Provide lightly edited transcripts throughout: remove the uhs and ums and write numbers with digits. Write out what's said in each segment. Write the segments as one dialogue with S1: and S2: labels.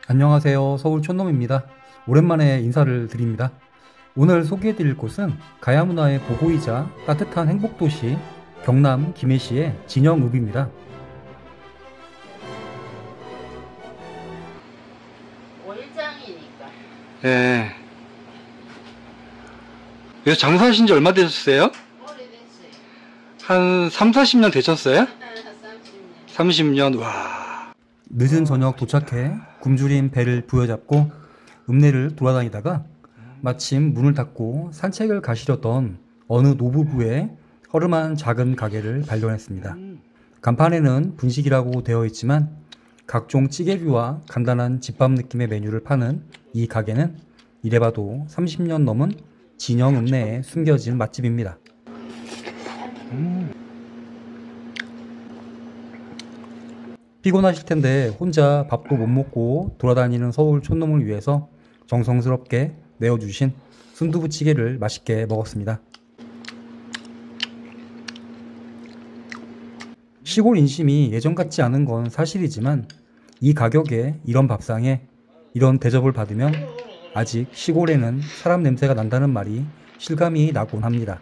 S1: 안녕하세요. 서울 촌놈입니다. 오랜만에 인사를 드립니다. 오늘 소개해드릴 곳은 가야문화의 보고이자 따뜻한 행복도시 경남 김해시의 진영읍입니다.
S2: 오일장이니까.
S3: 예. 여기서 장사하신 지 얼마 되셨어요?
S2: 오래됐어요.
S3: 한 3, 40년 되셨어요?
S2: 한 30년.
S3: 30년, 와.
S1: 늦은 저녁 도착해 굶주린 배를 부여잡고 읍내를 돌아다니다가 마침 문을 닫고 산책을 가시려던 어느 노부부의 허름한 작은 가게를 발견했습니다. 간판에는 분식이라고 되어 있지만 각종 찌개류와 간단한 집밥 느낌의 메뉴를 파는 이 가게는 이래봐도 30년 넘은 진영 읍내에 숨겨진 맛집입니다. 피곤하실 텐데 혼자 밥도 못 먹고 돌아다니는 서울 촌놈을 위해서 정성스럽게 내어주신 순두부찌개를 맛있게 먹었습니다. 시골 인심이 예전 같지 않은 건 사실이지만 이 가격에 이런 밥상에 이런 대접을 받으면 아직 시골에는 사람 냄새가 난다는 말이 실감이 나곤 합니다.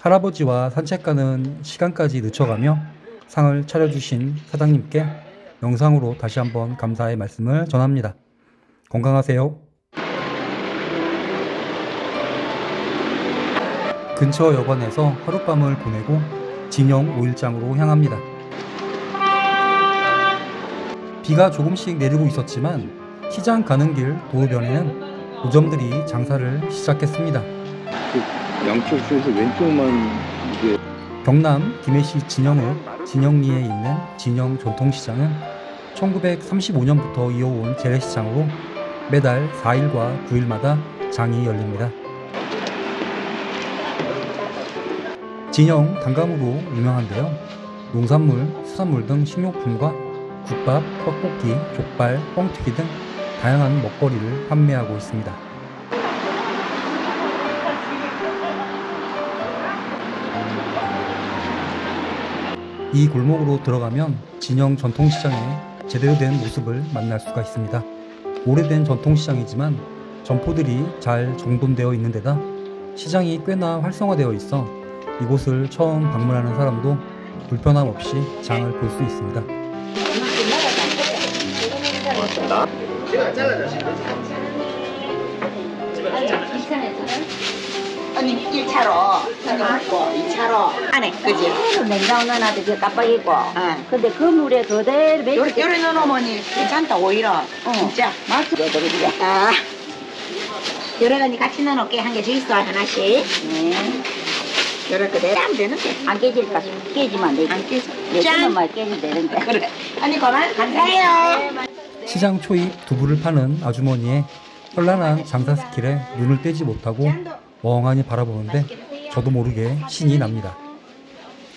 S1: 할아버지와 산책 가는 시간까지 늦춰가며 상을 차려주신 사장님께 영상으로 다시 한번 감사의 말씀을 전합니다. 건강하세요. 근처 여관에서 하룻밤을 보내고 진영 5일장으로 향합니다. 비가 조금씩 내리고 있었지만 시장 가는 길 도로변에는 노점들이 장사를 시작했습니다.
S3: 양쪽 줄에서 왼쪽만 이게
S1: 경남 김해시 진영읍 진영리에 있는 진영 전통시장은 1935년부터 이어온 재래시장으로 매달 4일과 9일마다 장이 열립니다. 진영 단감으로 유명한데요. 농산물, 수산물 등 식료품과 국밥, 떡볶이, 족발, 뻥튀기 등 다양한 먹거리를 판매하고 있습니다. 이 골목으로 들어가면 진영 전통시장의 제대로 된 모습을 만날 수가 있습니다. 오래된 전통시장이지만 점포들이 잘 정돈되어 있는 데다 시장이 꽤나 활성화되어 있어 이곳을 처음 방문하는 사람도 불편함 없이 장을 볼 수 있습니다.
S4: 언니 1차로 언니 먹고 2차로 안에 그지?
S5: 냉장고 넣어놔도 그 깜빡이고. 근데 그 물에 그대로 매일
S4: 요래 넣어놓으면 괜찮다 오히려. 진짜 맛있어. 아, 요래 언니 같이 넣어놓게 한 개 더 있어 하나씩. 요래 그대로 하면 되는데
S5: 안 깨질까? 깨지면 안 되지.
S4: 안 깨져.
S5: 내
S4: 짠!
S5: 손만 깨지면 되는데.
S4: 그래. 언니 그만 감사해요.
S1: 시장 초입 두부를 파는 아주머니의 현란한 장사 스킬에 눈을 떼지 못하고 멍하니 바라보는데 저도 모르게 신이 납니다.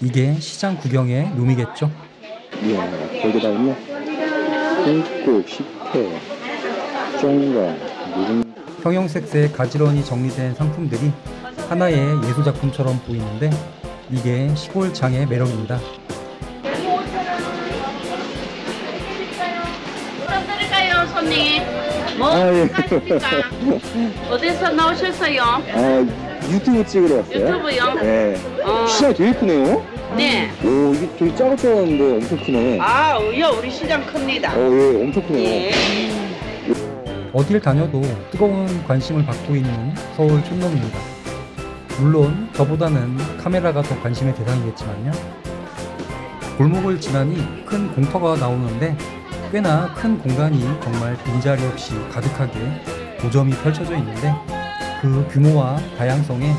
S1: 이게 시장 구경의 묘미겠죠?
S3: 이야, 거기다 있네. 콩국, 식혜, 쫑가, 누룽.
S1: 형형색색 가지런히 정리된 상품들이 하나의 예술작품처럼 보이는데 이게 시골 장의 매력입니다.
S2: 어떨까요, 손님? 뭐
S3: 예.
S2: 하십니까? 어디서 나오셨어요?
S3: 유튜브 찍으러 왔어요?
S2: 유튜브요?
S3: 네.
S2: 어.
S3: 시장이 되게 크네요?
S2: 네.
S3: 오, 이게 되게 작을 줄 알았는데 엄청 크네.
S2: 우리 시장 큽니다.
S3: 예, 엄청 크네요.
S2: 예.
S1: 어딜 다녀도 뜨거운 관심을 받고 있는 서울 촌놈입니다. 물론 저보다는 카메라가 더 관심의 대상이겠지만요. 골목을 지나니 큰 공터가 나오는데 꽤나 큰 공간이 정말 빈자리 없이 가득하게 노점이 펼쳐져 있는데 그 규모와 다양성에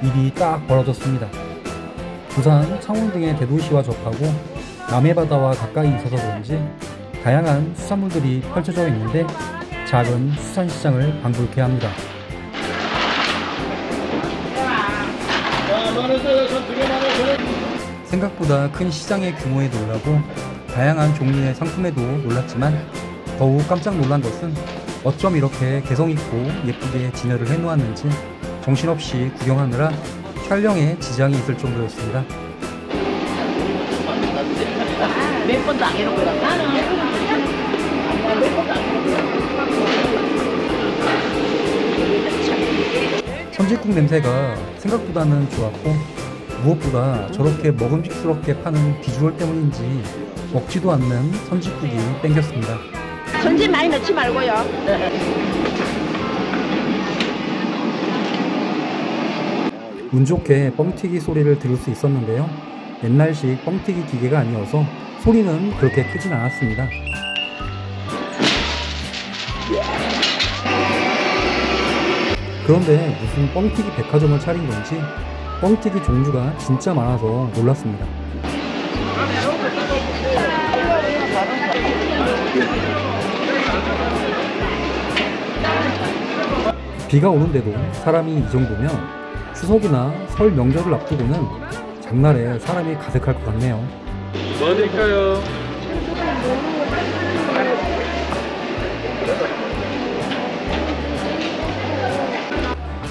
S1: 입이 딱 벌어졌습니다. 부산, 창원 등의 대도시와 접하고 남해바다와 가까이 있어서 그런지 다양한 수산물들이 펼쳐져 있는데 작은 수산시장을 방불케 합니다. 생각보다 큰 시장의 규모에 놀라고 다양한 종류의 상품에도 놀랐지만 더욱 깜짝 놀란 것은 어쩜 이렇게 개성있고 예쁘게 진열을 해놓았는지 정신없이 구경하느라 촬영에 지장이 있을 정도였습니다.
S4: 번도 안 해놓고 나는
S1: 선짓국 냄새가 생각보다는 좋았고 무엇보다 저렇게 먹음직스럽게 파는 비주얼 때문인지 먹지도 않는 선짓국이 땡겼습니다.
S4: 선지 많이 넣지 말고요.
S1: 운 좋게 뻥튀기 소리를 들을 수 있었는데요. 옛날식 뻥튀기 기계가 아니어서 소리는 그렇게 크진 않았습니다. 그런데 무슨 뻥튀기 백화점을 차린 건지 뻥튀기 종류가 진짜 많아서 놀랐습니다. 비가 오는데도 사람이 이 정도면 추석이나 설 명절을 앞두고는 장날에 사람이 가득할 것 같네요.
S6: 뭐 드릴까요?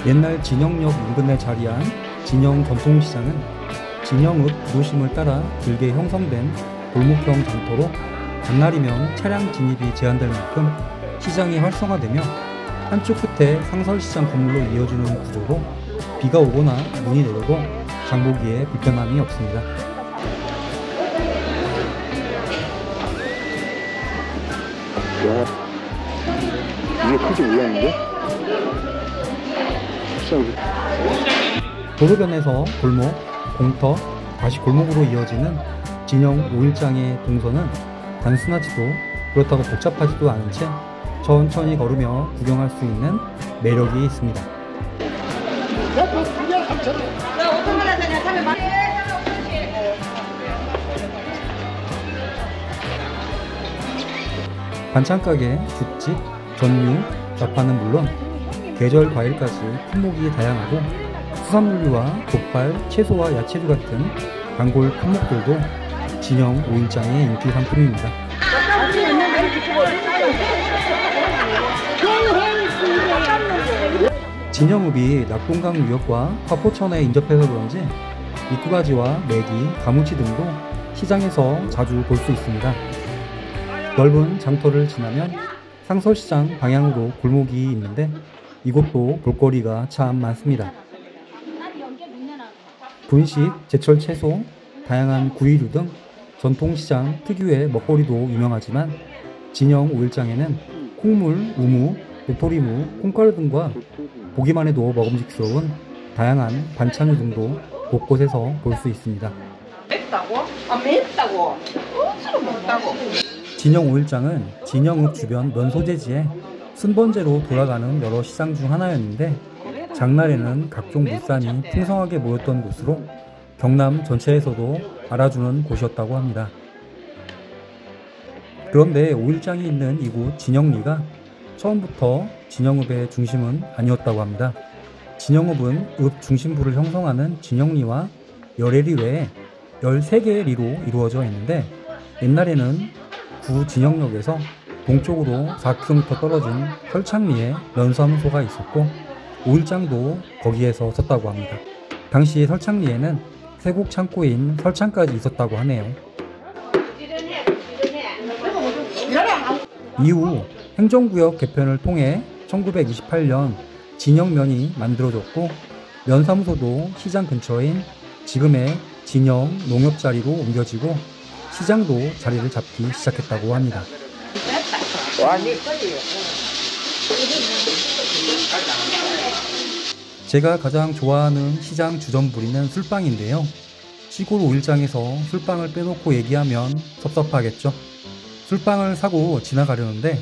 S1: 옛날 진영역 인근에 자리한 진영 전통시장은 진영읍 구도심을 따라 길게 형성된 골목형 장터로 장날이면 차량 진입이 제한될 만큼 시장이 활성화되며 한쪽 끝에 상설시장 건물로 이어지는 구조로 비가 오거나 눈이 내려도 장보기에 불편함이 없습니다.
S3: 와, 이게 크지 몰랐는데?
S1: 도로변에서 골목, 공터, 다시 골목으로 이어지는 진영 5일장의 동선은 단순하지도 그렇다고 복잡하지도 않은 채 천천히 걸으며 구경할 수 있는 매력이 있습니다. 반찬가게, 죽집, 전류, 좌파는 물론 계절 과일까지 품목이 다양하고 수산물류와 족발, 채소와 야채류 같은 단골 품목들도 진영 5일장의 인기 상품입니다. 진영읍이 낙동강 유역과 화포천에 인접해서 그런지 미꾸가지와 메기, 가무치 등도 시장에서 자주 볼 수 있습니다. 넓은 장터를 지나면 상설시장 방향으로 골목이 있는데 이곳도 볼거리가 참 많습니다. 분식, 제철 채소, 다양한 구이류 등 전통시장 특유의 먹거리도 유명하지만 진영 5일장에는 콩물, 우무, 도토리무, 콩가루 등과 보기만 해도 먹음직스러운 다양한 반찬류 등도 곳곳에서 볼 수 있습니다.
S4: 맵다고? 아 맵다고? 억수로 맵다고.
S1: 진영 5일장은 진영읍 주변 면 소재지에 순번제로 돌아가는 여러 시장 중 하나였는데 장날에는 각종 물산이 풍성하게 모였던 곳으로 경남 전체에서도 알아주는 곳이었다고 합니다. 그런데 5일장이 있는 이곳 진영리가 처음부터 진영읍의 중심은 아니었다고 합니다. 진영읍은 읍 중심부를 형성하는 진영리와 열애리 외에 13개의 리로 이루어져 있는데 옛날에는 구 진영역에서 동쪽으로 4km 떨어진 설창리에 면사무소가 있었고 5일장도 거기에서 썼다고 합니다. 당시 설창리에는 세곡 창고인 설창까지 있었다고 하네요. 이후 행정구역 개편을 통해 1928년 진영면이 만들어졌고 면사무소도 시장 근처인 지금의 진영 농협자리로 옮겨지고 시장도 자리를 잡기 시작했다고 합니다. 제가 가장 좋아하는 시장 주전부리는 술빵인데요. 시골 5일장에서 술빵을 빼놓고 얘기하면 섭섭하겠죠. 술빵을 사고 지나가려는데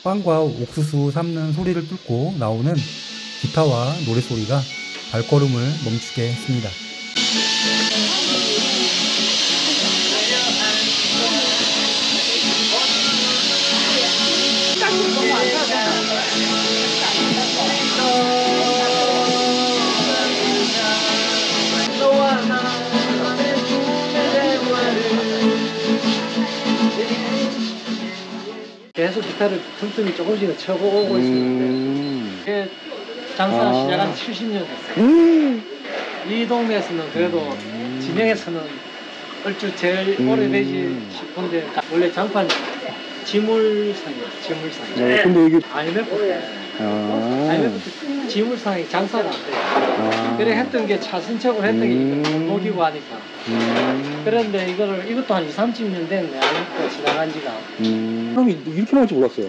S1: 빵과 옥수수 삶는 소리를 뚫고 나오는 기타와 노래소리가 발걸음을 멈추게 했습니다.
S7: 계속 기타를 틈틈이 조금씩 쳐오고 있었는데 장사 시작한 70년 됐어요. 이 동네에서는 그래도 진영에서는 얼추 제일 오래되지 싶은데 원래 장판 지물상이에요. 지물상.
S3: 네, 근데 이게
S7: IMF 때 지물상이 장사가 안 돼요. 그래 했던 게 차선책으로 했던 게 목이고 하니까. 그런데 이것도 한 30년 됐네. IMF가 지나간 지가.
S3: 형이 이렇게 나올 줄 몰랐어요.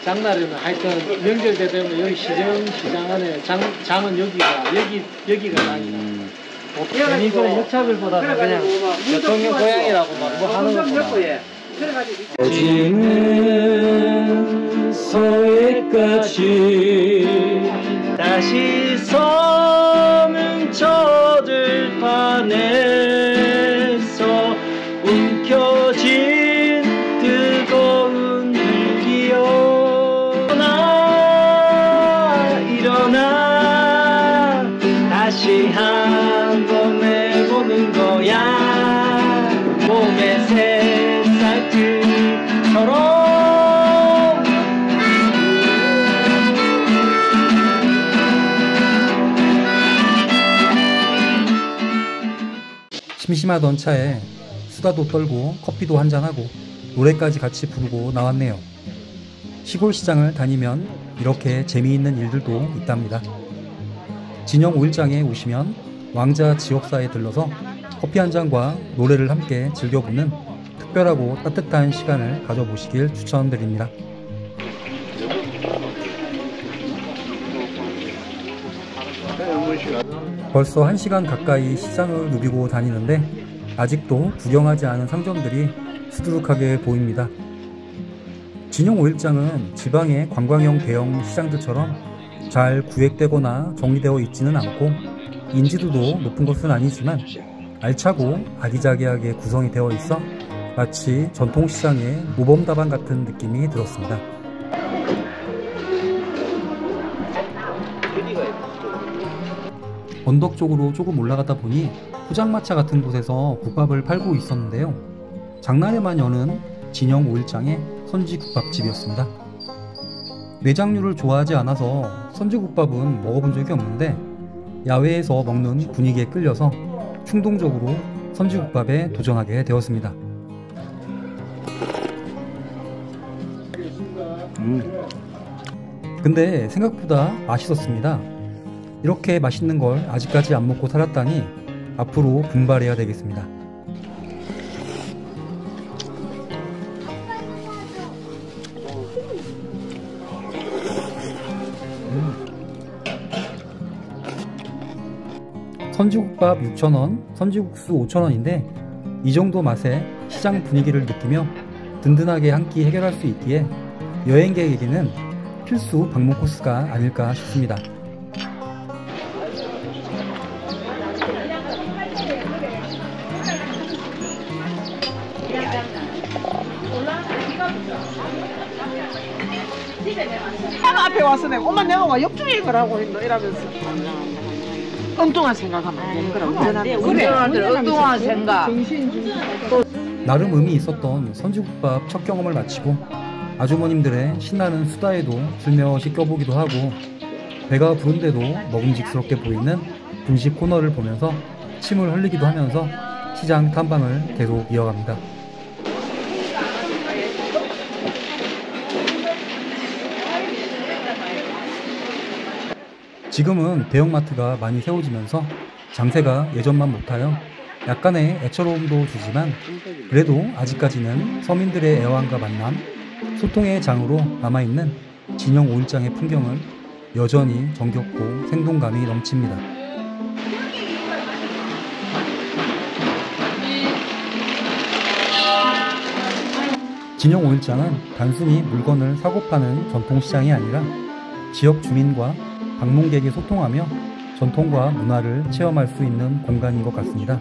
S7: 장날에는 하여튼 명절 때 되면 여기 시장 안에 장은 여기가 나니까. 괜히 역차별보다는 그냥 대통령 고향이라고 막 뭐 하는 것보다. 지는 서해까지 다시 서명초들 판에서 움켜진 뜨거운 불기여 일어나 다시 한번 해보는 거야 몸에 새싹들처럼.
S1: 심심하던 차에 수다도 떨고 커피도 한잔하고 노래까지 같이 부르고 나왔네요. 시골 시장을 다니면 이렇게 재미있는 일들도 있답니다. 진영 5일장에 오시면 왕자 지업사에 들러서 커피 한 잔과 노래를 함께 즐겨보는 특별하고 따뜻한 시간을 가져보시길 추천드립니다. 벌써 1시간 가까이 시장을 누비고 다니는데 아직도 구경하지 않은 상점들이 수두룩하게 보입니다. 진영 5일장은 지방의 관광형 대형 시장들처럼 잘 구획되거나 정리되어 있지는 않고 인지도도 높은 것은 아니지만 알차고 아기자기하게 구성이 되어 있어 마치 전통시장의 모범답안 같은 느낌이 들었습니다. 언덕 쪽으로 조금 올라가다 보니 포장마차 같은 곳에서 국밥을 팔고 있었는데요. 장날에만 여는 진영 5일장의 선지국밥집이었습니다. 내장류를 좋아하지 않아서 선지국밥은 먹어본 적이 없는데 야외에서 먹는 분위기에 끌려서 충동적으로 선지국밥에 도전하게 되었습니다. 근데 생각보다 맛있었습니다. 이렇게 맛있는 걸 아직까지 안 먹고 살았다니 앞으로 분발해야 되겠습니다. 선지국밥 6,000원, 선지국수 5,000원인데 이 정도 맛에 시장 분위기를 느끼며 든든하게 한 끼 해결할 수 있기에 여행객에게는 필수 방문 코스가 아닐까 싶습니다.
S8: 앞에 와서 내가 엄마 내가 역주행 거라고 이러면서 엉뚱한 생각하면 안 되는 거라고. 그래 엉뚱한 생각.
S1: 나름 의미 있었던 선지국밥 첫 경험을 마치고 아주머님들의 신나는 수다에도 슬며시 껴보기도 하고 배가 부른데도 먹음직스럽게 보이는 분식 코너를 보면서 침을 흘리기도 하면서 시장 탐방을 계속 이어갑니다. 지금은 대형마트가 많이 세워지면서 장세가 예전만 못하여 약간의 애처로움도 주지만 그래도 아직까지는 서민들의 애환과 만남, 소통의 장으로 남아있는 진영 5일장의 풍경은 여전히 정겹고 생동감이 넘칩니다. 진영 5일장은 단순히 물건을 사고 파는 전통시장이 아니라 지역 주민과 방문객이 소통하며 전통과 문화를 체험할 수 있는 공간인 것 같습니다.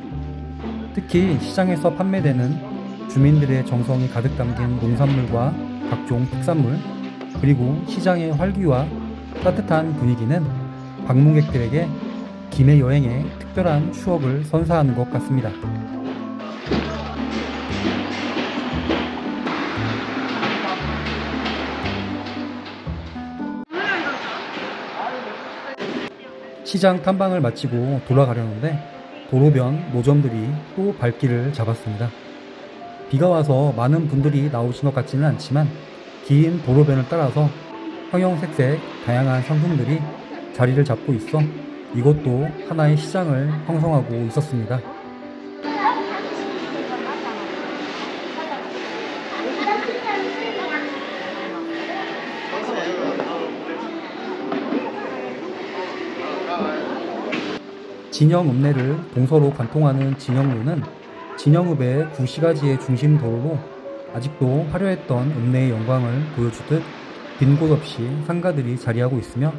S1: 특히 시장에서 판매되는 주민들의 정성이 가득 담긴 농산물과 각종 특산물, 그리고 시장의 활기와 따뜻한 분위기는 방문객들에게 김해 여행의 특별한 추억을 선사하는 것 같습니다. 시장 탐방을 마치고 돌아가려는데 도로변 노점들이 또 발길을 잡았습니다. 비가 와서 많은 분들이 나오신 것 같지는 않지만 긴 도로변을 따라서 형형색색 다양한 상품들이 자리를 잡고 있어 이곳도 하나의 시장을 형성하고 있었습니다. 진영읍내를 동서로 관통하는 진영로는 진영읍의 구시가지의 중심 도로로 아직도 화려했던 읍내의 영광을 보여주듯 빈 곳 없이 상가들이 자리하고 있으며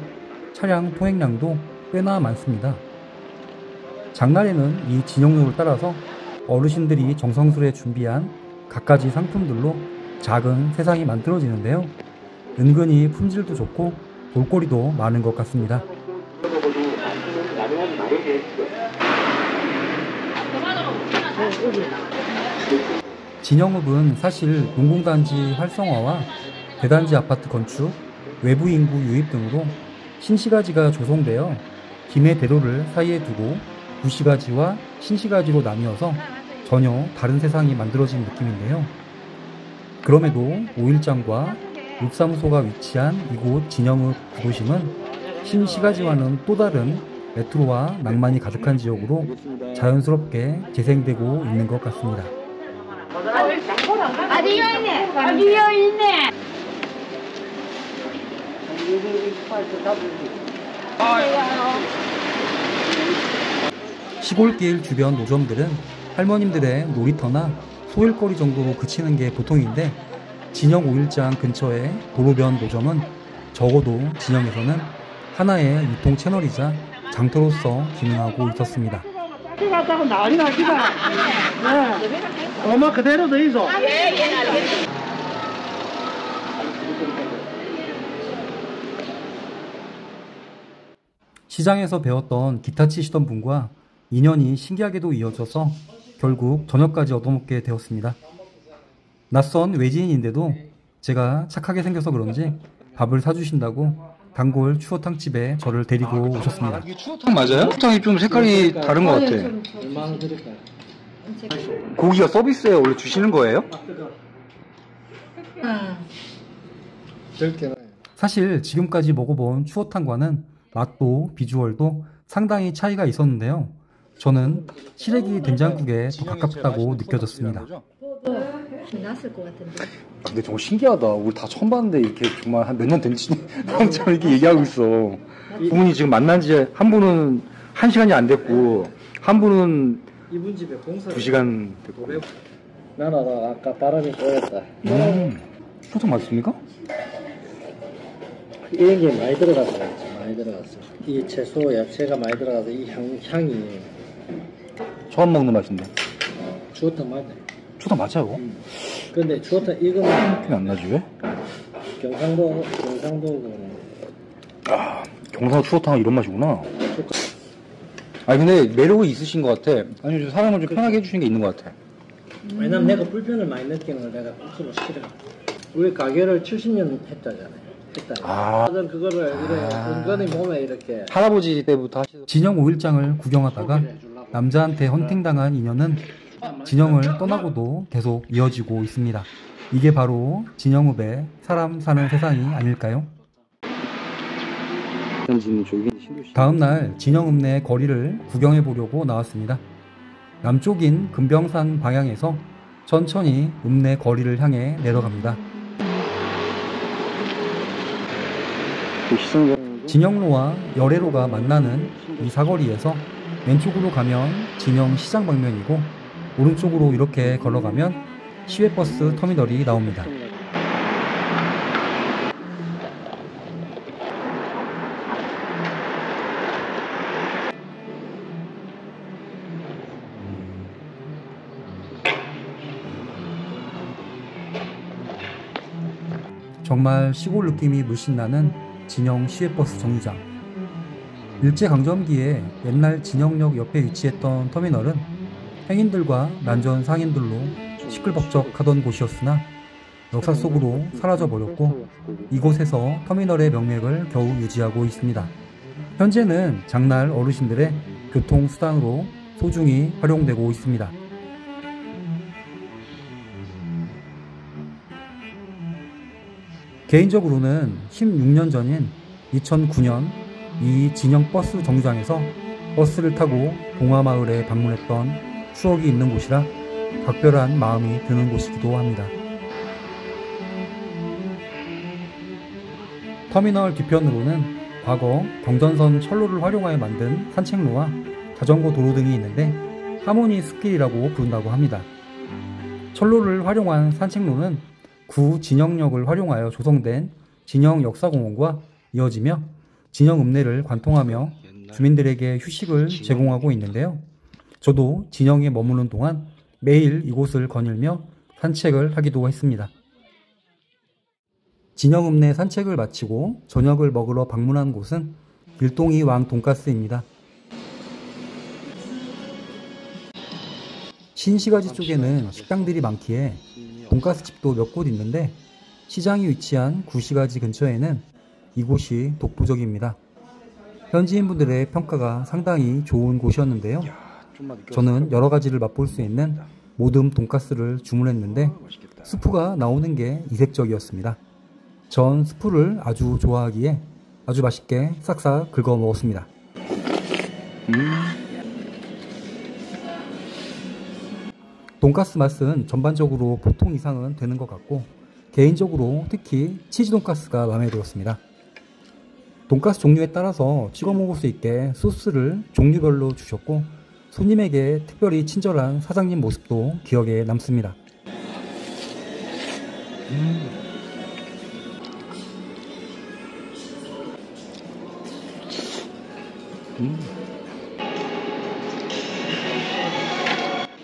S1: 차량 통행량도 꽤나 많습니다. 장날에는 이 진영로를 따라서 어르신들이 정성스레 준비한 갖가지 상품들로 작은 세상이 만들어지는데요. 은근히 품질도 좋고 볼거리도 많은 것 같습니다. 진영읍은 사실 농공단지 활성화와 대단지 아파트 건축, 외부 인구 유입 등으로 신시가지가 조성되어 김해 대로를 사이에 두고 구시가지와 신시가지로 나뉘어서 전혀 다른 세상이 만들어진 느낌인데요. 그럼에도 5일장과 읍사무소가 위치한 이곳 진영읍 구도심은 신시가지와는 또 다른 레트로와 낭만이 가득한 지역으로 자연스럽게 재생되고 있는 것 같습니다.
S5: 아주 여있네. 아주 여있네.
S1: 시골길 주변 노점들은 할머님들의 놀이터나 소일거리 정도로 그치는 게 보통인데 진영 5일장 근처의 도로변 노점은 적어도 진영에서는 하나의 유통 채널이자 장터로서 기능하고 있었습니다.
S8: 갔다고 난리 나기다. 엄마 그대로 돼 있어.
S1: 시장에서 배웠던 기타 치시던 분과 인연이 신기하게도 이어져서 결국 저녁까지 얻어먹게 되었습니다. 낯선 외지인인데도 제가 착하게 생겨서 그런지 밥을 사주신다고 단골 추어탕집에 저를 데리고 오셨습니다.
S3: 이게 추어탕 맞아요? 추어탕이 좀 색깔이 다른 것 같아.
S7: 얼마나 드릴까요?
S3: 고기가 서비스에 원래 주시는 거예요?
S1: 사실 지금까지 먹어본 추어탕과는 맛도 비주얼도 상당히 차이가 있었는데요. 저는 시래기 된장국에 더 가깝다고 느껴졌습니다.
S5: 났을 것 같은데.
S3: 근데 정말 신기하다. 우리 다 처음 봤는데 이렇게 정말 한 몇 년 된 사람처럼 이렇게 얘기하고 있어. 부모님 지금 만난 지 한 분은 1시간이 안 됐고 한 분은
S7: 이분 집에 봉사
S3: 2시간 됐고.
S7: 나는 아까 바람이 꼬였다.
S3: 추어탕 맛있습니까?
S7: 이런 게 많이 들어갔어. 많이 들어갔어. 이 채소, 야채가 많이 들어가서 이 향이
S3: 처음 먹는 맛인데.
S7: 추어탕 맞네.
S3: 추어탕 맞아요?
S7: 근데 추어탕 이거는
S3: 느낌이 안 나지 왜?
S7: 경상도
S3: 아, 경상도 추어탕은 이런 맛이구나. 아니 근데 매력이 있으신 것 같아. 아니 사람을 좀 편하게 해주시는 게 있는 것 같아.
S7: 왜냐면 내가 불편을 많이 느끼는 걸 내가 스스로 싫어. 우리 가게를 70년 했다잖아요.
S3: 아.
S7: 그거를 은근히 몸에 이렇게
S3: 할아버지 때부터 하시던.
S1: 진영 5일장을 구경하다가 남자한테 헌팅당한 인연은 진영을 떠나고도 계속 이어지고 있습니다. 이게 바로 진영읍의 사람 사는 세상이 아닐까요? 다음날 진영읍 내 거리를 구경해 보려고 나왔습니다. 남쪽인 금병산 방향에서 천천히 읍내 거리를 향해 내려갑니다. 진영로와 열애로가 만나는 이 사거리에서 왼쪽으로 가면 진영 시장 방면이고 오른쪽으로 이렇게 걸어가면 시외버스 터미널이 나옵니다. 정말 시골 느낌이 물씬 나는 진영 시외버스 정류장. 일제강점기에 옛날 진영역 옆에 위치했던 터미널은 행인들과 난전 상인들로 시끌벅적하던 곳이었으나 역사 속으로 사라져버렸고 이곳에서 터미널의 명맥을 겨우 유지하고 있습니다. 현재는 장날 어르신들의 교통수단으로 소중히 활용되고 있습니다. 개인적으로는 16년 전인 2009년 이 진영 버스 정류장에서 버스를 타고 봉화마을에 방문했던 추억이 있는 곳이라 각별한 마음이 드는 곳이기도 합니다. 터미널 뒤편으로는 과거 경전선 철로를 활용하여 만든 산책로와 자전거 도로 등이 있는데 하모니 숲길이라고 부른다고 합니다. 철로를 활용한 산책로는 구 진영역을 활용하여 조성된 진영 역사공원과 이어지며 진영 읍내를 관통하며 주민들에게 휴식을 제공하고 있는데요. 저도 진영에 머무는 동안 매일 이곳을 거닐며 산책을 하기도 했습니다. 진영 읍내 산책을 마치고 저녁을 먹으러 방문한 곳은 길동이 왕 돈가스입니다. 신시가지 쪽에는 식당들이 많기에 돈가스 집도 몇 곳 있는데 시장이 위치한 구시가지 근처에는 이곳이 독보적입니다. 현지인분들의 평가가 상당히 좋은 곳이었는데요. 저는 여러 가지를 맛볼 수 있는 모듬 돈가스를 주문했는데 스프가 나오는 게 이색적이었습니다. 전 스프를 아주 좋아하기에 아주 맛있게 싹싹 긁어 먹었습니다. 돈가스 맛은 전반적으로 보통 이상은 되는 것 같고 개인적으로 특히 치즈 돈가스가 마음에 들었습니다. 돈가스 종류에 따라서 찍어 먹을 수 있게 소스를 종류별로 주셨고 손님에게 특별히 친절한 사장님 모습도 기억에 남습니다.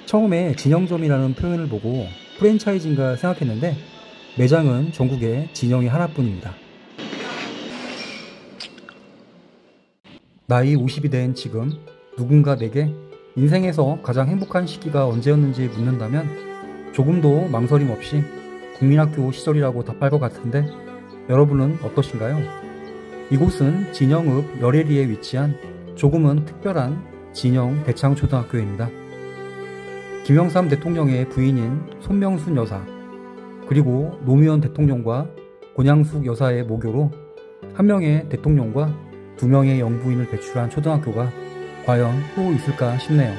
S1: 처음에 진영점이라는 표현을 보고 프랜차이즈인가 생각했는데 매장은 전국에 진영이 하나뿐입니다. 나이 50이 된 지금 누군가 내게 인생에서 가장 행복한 시기가 언제였는지 묻는다면 조금도 망설임 없이 국민학교 시절이라고 답할 것 같은데 여러분은 어떠신가요? 이곳은 진영읍 여래리에 위치한 조금은 특별한 진영 대창초등학교입니다. 김영삼 대통령의 부인인 손명순 여사 그리고 노무현 대통령과 권양숙 여사의 모교로 한 명의 대통령과 두 명의 영부인을 배출한 초등학교가 과연 또 있을까 싶네요.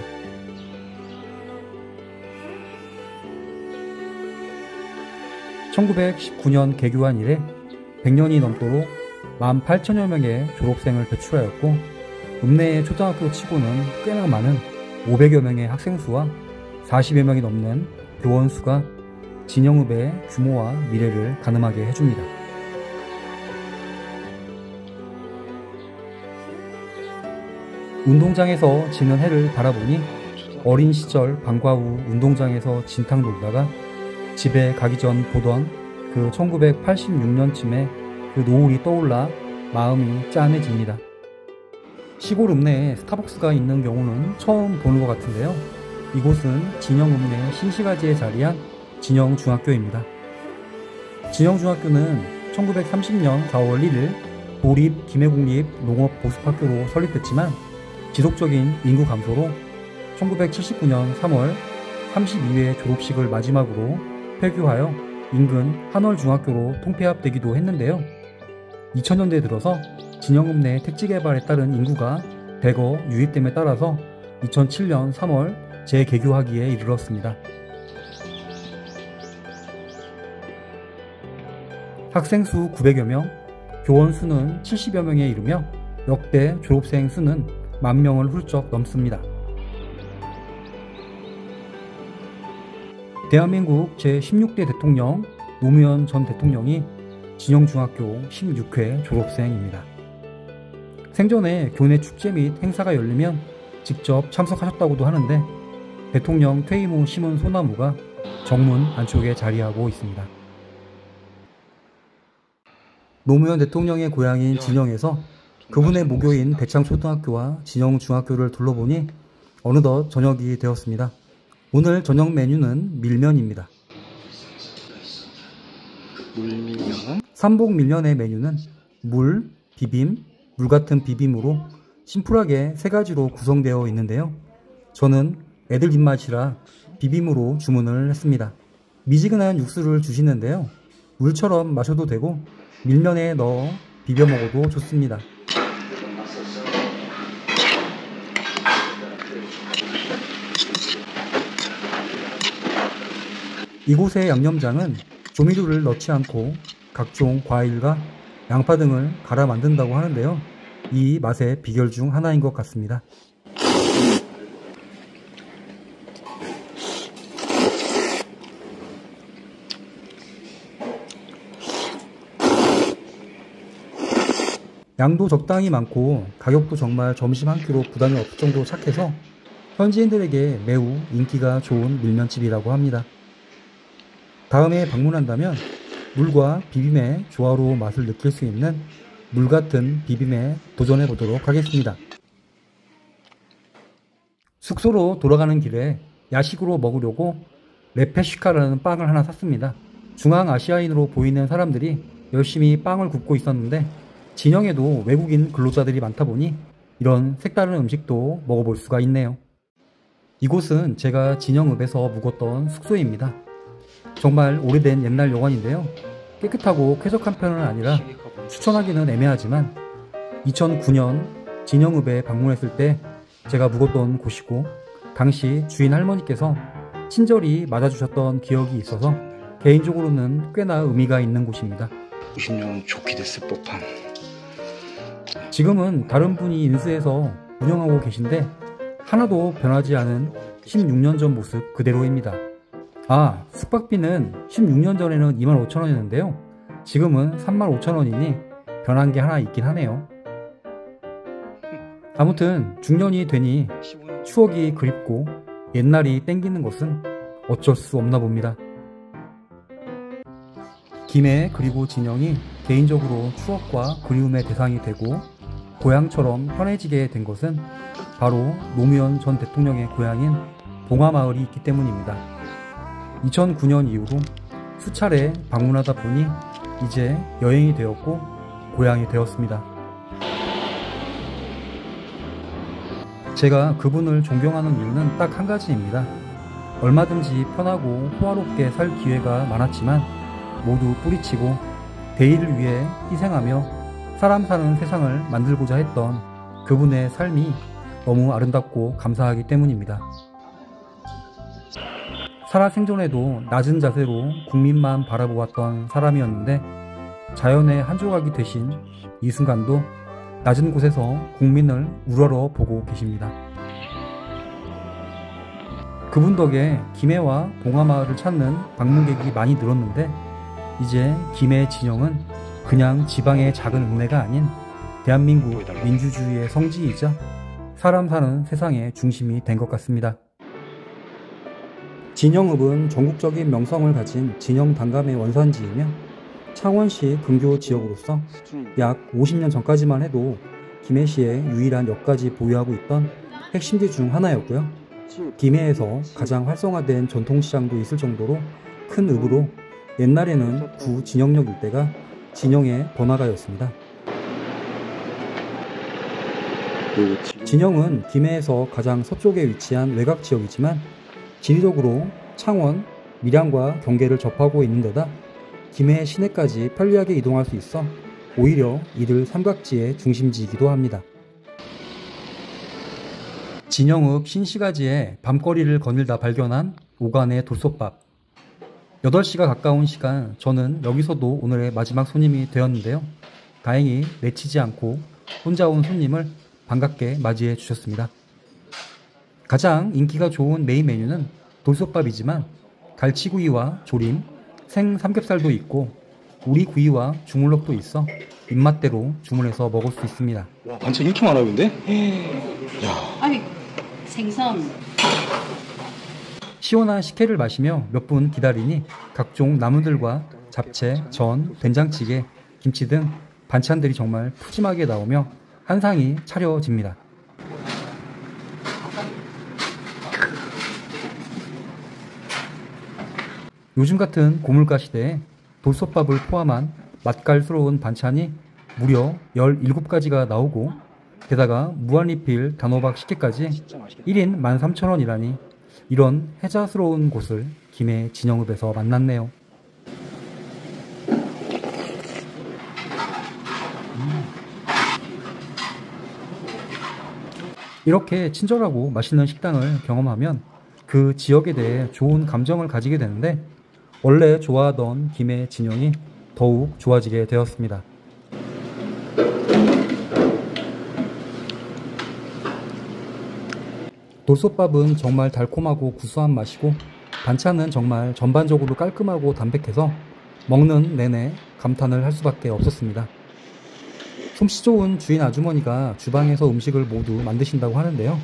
S1: (1919년) 개교한 이래 100년이 넘도록 18,000여 명의 졸업생을 배출하였고 읍내의 초등학교 치고는 꽤나 많은 500여 명의 학생수와 40여 명이 넘는 교원수가 진영읍의 규모와 미래를 가늠하게 해줍니다. 운동장에서 지는 해를 바라보니 어린 시절 방과 후 운동장에서 진탕 놀다가 집에 가기 전 보던 그 1986년쯤에 그 노을이 떠올라 마음이 짠해집니다. 시골 읍내에 스타벅스가 있는 경우는 처음 보는 것 같은데요. 이곳은 진영 읍내 신시가지에 자리한 진영중학교입니다. 진영중학교는 1930년 4월 1일 도립 김해국립 농업보습학교로 설립됐지만 지속적인 인구 감소로 1979년 3월 32회 졸업식을 마지막으로 폐교하여 인근 한월중학교로 통폐합되기도 했는데요. 2000년대에 들어서 진영읍 내 택지개발에 따른 인구가 대거 유입됨에 따라서 2007년 3월 재개교하기에 이르렀습니다. 학생 수 900여 명, 교원 수는 70여 명에 이르며 역대 졸업생 수는 10,000명을 훌쩍 넘습니다. 대한민국 제16대 대통령 노무현 전 대통령이 진영중학교 16회 졸업생입니다. 생전에 교내 축제 및 행사가 열리면 직접 참석하셨다고도 하는데 대통령 퇴임 후 심은 소나무가 정문 안쪽에 자리하고 있습니다. 노무현 대통령의 고향인 진영에서 그분의 모교인 대창초등학교와 진영중학교를 둘러보니 어느덧 저녁이 되었습니다. 오늘 저녁 메뉴는 밀면입니다. 물밀면? 삼복 밀면의 메뉴는 물, 비빔, 물 같은 비빔으로 심플하게 3가지로 구성되어 있는데요. 저는 애들 입맛이라 비빔으로 주문을 했습니다. 미지근한 육수를 주시는데요. 물처럼 마셔도 되고 밀면에 넣어 비벼 먹어도 좋습니다. 이곳의 양념장은 조미료를 넣지 않고 각종 과일과 양파 등을 갈아 만든다고 하는데요. 이 맛의 비결 중 하나인 것 같습니다. 양도 적당히 많고 가격도 정말 점심 한 끼로 부담이 없을 정도로 착해서 현지인들에게 매우 인기가 좋은 밀면집이라고 합니다. 다음에 방문한다면 물과 비빔의 조화로운 맛을 느낄 수 있는 물같은 비빔에 도전해 보도록 하겠습니다. 숙소로 돌아가는 길에 야식으로 먹으려고 레페시카라는 빵을 하나 샀습니다. 중앙아시아인으로 보이는 사람들이 열심히 빵을 굽고 있었는데 진영에도 외국인 근로자들이 많다 보니 이런 색다른 음식도 먹어볼 수가 있네요. 이곳은 제가 진영읍에서 묵었던 숙소입니다. 정말 오래된 옛날 여관인데요. 깨끗하고 쾌적한 편은 아니라 추천하기는 애매하지만 2009년 진영읍에 방문했을 때 제가 묵었던 곳이고 당시 주인 할머니께서 친절히 맞아주셨던 기억이 있어서 개인적으로는 꽤나 의미가 있는 곳입니다.
S3: 90년 좋게 됐을 법한.
S1: 지금은 다른 분이 인수해서 운영하고 계신데 하나도 변하지 않은 16년 전 모습 그대로입니다. 아, 숙박비는 16년 전에는 25,000원이었는데요. 지금은 35,000원이니 변한 게 하나 있긴 하네요. 아무튼 중년이 되니 추억이 그립고 옛날이 땡기는 것은 어쩔 수 없나 봅니다. 김해 그리고 진영이 개인적으로 추억과 그리움의 대상이 되고 고향처럼 편해지게 된 것은 바로 노무현 전 대통령의 고향인 봉화마을이 있기 때문입니다. 2009년 이후로 수차례 방문하다 보니 이제 여행이 되었고 고향이 되었습니다. 제가 그분을 존경하는 이유는 딱 한 가지입니다. 얼마든지 편하고 호화롭게 살 기회가 많았지만 모두 뿌리치고 대의를 위해 희생하며 사람 사는 세상을 만들고자 했던 그분의 삶이 너무 아름답고 감사하기 때문입니다. 살아생전에도 낮은 자세로 국민만 바라보았던 사람이었는데 자연의 한 조각이 되신 이 순간도 낮은 곳에서 국민을 우러러 보고 계십니다. 그분 덕에 김해와 봉화마을을 찾는 방문객이 많이 늘었는데 이제 김해 진영은 그냥 지방의 작은 읍내가 아닌 대한민국 민주주의의 성지이자 사람 사는 세상의 중심이 된 것 같습니다. 진영읍은 전국적인 명성을 가진 진영 단감의 원산지이며 창원시 근교 지역으로서 약 50년 전까지만 해도 김해시의 유일한 역까지 보유하고 있던 핵심지 중 하나였고요. 김해에서 가장 활성화된 전통시장도 있을 정도로 큰 읍으로 옛날에는 구 진영역 일대가 진영의 번화가였습니다. 진영은 김해에서 가장 서쪽에 위치한 외곽 지역이지만 지리적으로 창원, 밀양과 경계를 접하고 있는 데다 김해 시내까지 편리하게 이동할 수 있어 오히려 이들 삼각지의 중심지이기도 합니다. 진영읍 신시가지에 밤거리를 거닐다 발견한 오간의 돌솥밥. 8시가 가까운 시간 저는 여기서도 오늘의 마지막 손님이 되었는데요. 다행히 내치지 않고 혼자 온 손님을 반갑게 맞이해 주셨습니다. 가장 인기가 좋은 메인 메뉴는 돌솥밥이지만 갈치구이와 조림, 생 삼겹살도 있고 우리구이와 주물럭도 있어 입맛대로 주문해서 먹을 수 있습니다.
S3: 와, 반찬 이렇게 많아요 근데? 야.
S2: 아니 생선.
S1: 시원한 식혜를 마시며 몇 분 기다리니 각종 나물들과 잡채, 전, 된장찌개, 김치 등 반찬들이 정말 푸짐하게 나오며 한 상이 차려집니다. 요즘 같은 고물가 시대에 돌솥밥을 포함한 맛깔스러운 반찬이 무려 17가지가 나오고 게다가 무한리필 단호박 식혜까지 1인 13,000원이라니 이런 혜자스러운 곳을 김해 진영읍에서 만났네요. 이렇게 친절하고 맛있는 식당을 경험하면 그 지역에 대해 좋은 감정을 가지게 되는데 원래 좋아하던 김해 진영이 더욱 좋아지게 되었습니다. 돌솥밥은 정말 달콤하고 구수한 맛이고 반찬은 정말 전반적으로 깔끔하고 담백해서 먹는 내내 감탄을 할 수밖에 없었습니다. 솜씨 좋은 주인 아주머니가 주방에서 음식을 모두 만드신다고 하는데요.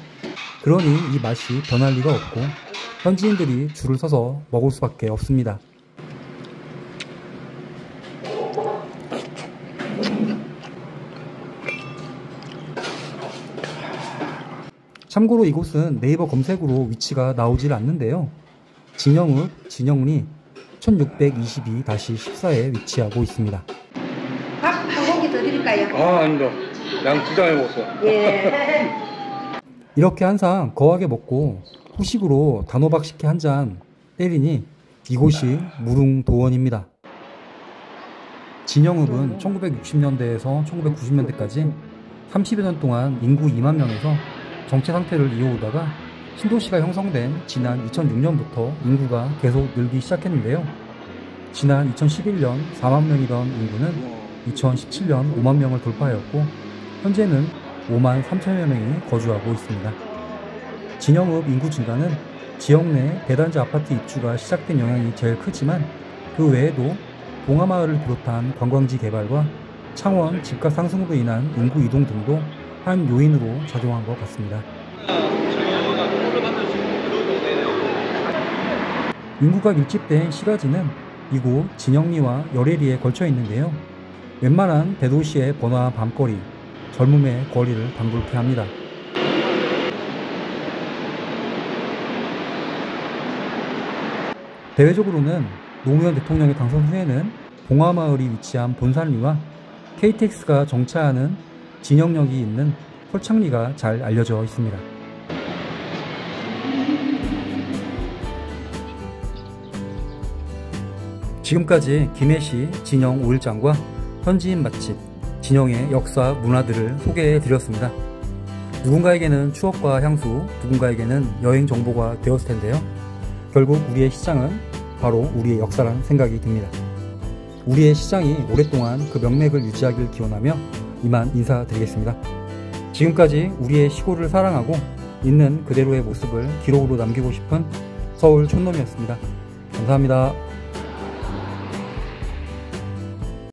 S1: 그러니 이 맛이 변할 리가 없고 현지인들이 줄을 서서 먹을 수밖에 없습니다. 참고로 이곳은 네이버 검색으로 위치가 나오질 않는데요. 진영읍 진영리 1622-14에 위치하고 있습니다.
S4: 밥 한 공기 더 드릴까요?
S3: 아, 아닙니다. 양 2장에 먹었어.
S4: 예.
S1: 이렇게 항상 거하게 먹고 후식으로 단호박 식혜 한 잔 때리니 이곳이 무릉도원입니다. 진영읍은 1960년대에서 1990년대까지 30여 년 동안 인구 2만 명에서 정체 상태를 이어오다가 신도시가 형성된 지난 2006년부터 인구가 계속 늘기 시작했는데요. 지난 2011년 4만 명이던 인구는 2017년 5만 명을 돌파하였고 현재는 5만 3천여 명이 거주하고 있습니다. 진영읍 인구 증가는 지역 내 대단지 아파트 입주가 시작된 영향이 제일 크지만 그 외에도 봉하마을을 비롯한 관광지 개발과 창원 집값 상승으로 인한 인구 이동 등도 한 요인으로 작용한 것 같습니다. 인구가 밀집된 시가지는 이곳 진영리와 여래리에 걸쳐 있는데요. 웬만한 대도시의 번화한 밤거리, 젊음의 거리를 방불케 합니다. 대외적으로는 노무현 대통령의 당선 후에는 봉하마을이 위치한 본산리와 KTX가 정차하는 진영역이 있는 홀창리가 잘 알려져 있습니다. 지금까지 김해시 진영 5일장과 현지인 맛집 진영의 역사 문화들을 소개해 드렸습니다. 누군가에게는 추억과 향수, 누군가에게는 여행 정보가 되었을 텐데요. 결국 우리의 시장은 바로 우리의 역사라는 생각이 듭니다. 우리의 시장이 오랫동안 그 명맥을 유지하길 기원하며 이만 인사드리겠습니다. 지금까지 우리의 시골을 사랑하고 있는 그대로의 모습을 기록으로 남기고 싶은 서울 촌놈이었습니다. 감사합니다.